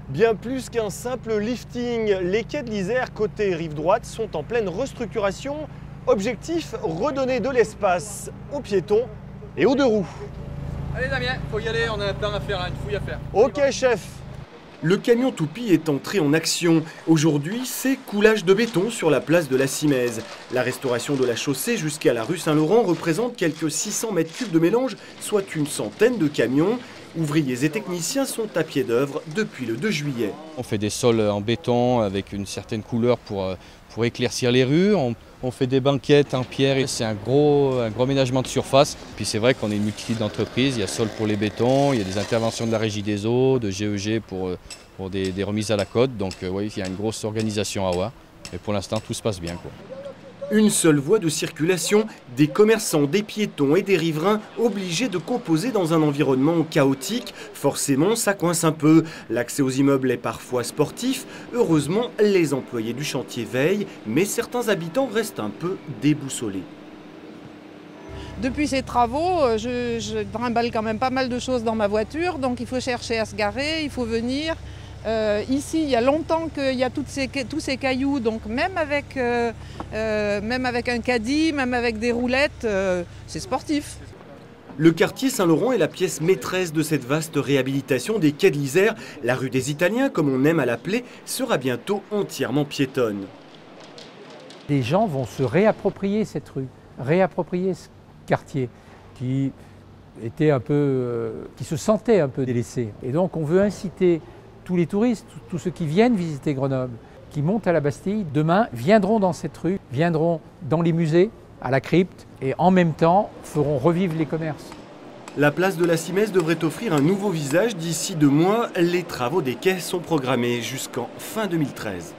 Bien plus qu'un simple lifting, les quais de l'Isère côté rive droite sont en pleine restructuration. Objectif, redonner de l'espace aux piétons et aux deux roues. Allez Damien, faut y aller, on a un plan à faire, une fouille à faire. Ok chef. Le camion toupie est entré en action. Aujourd'hui, c'est coulage de béton sur la place de la Simèze. La restauration de la chaussée jusqu'à la rue Saint-Laurent représente quelques 600 mètres cubes de mélange, soit une centaine de camions. Ouvriers et techniciens sont à pied d'œuvre depuis le 2 juillet. On fait des sols en béton avec une certaine couleur pour éclaircir les rues. On fait des banquettes en pierre. C'est un gros aménagement de surface. Puis c'est vrai qu'on est une multitude d'entreprises. Il y a Sol pour les bétons, il y a des interventions de la Régie des eaux, de GEG pour des remises à la côte. Donc oui, il y a une grosse organisation à avoir. Et pour l'instant, tout se passe bien, quoi. Une seule voie de circulation, des commerçants, des piétons et des riverains obligés de composer dans un environnement chaotique. Forcément, ça coince un peu. L'accès aux immeubles est parfois sportif. Heureusement, les employés du chantier veillent, mais certains habitants restent un peu déboussolés. Depuis ces travaux, je trimballe quand même pas mal de choses dans ma voiture, donc il faut chercher à se garer, il faut venir. Ici, il y a longtemps qu'il y a tous ces cailloux, donc même avec un caddie, même avec des roulettes, c'est sportif. Le quartier Saint-Laurent est la pièce maîtresse de cette vaste réhabilitation des quais de l'Isère. La rue des Italiens, comme on aime à l'appeler, sera bientôt entièrement piétonne. Les gens vont se réapproprier cette rue, réapproprier ce quartier qui était qui se sentait un peu délaissé. Et donc on veut inciter tous les touristes, tous ceux qui viennent visiter Grenoble, qui montent à la Bastille, demain viendront dans cette rue, viendront dans les musées, à la crypte, et en même temps feront revivre les commerces. La place de la Simèze devrait offrir un nouveau visage d'ici 2 mois. Les travaux des quais sont programmés jusqu'en fin 2013.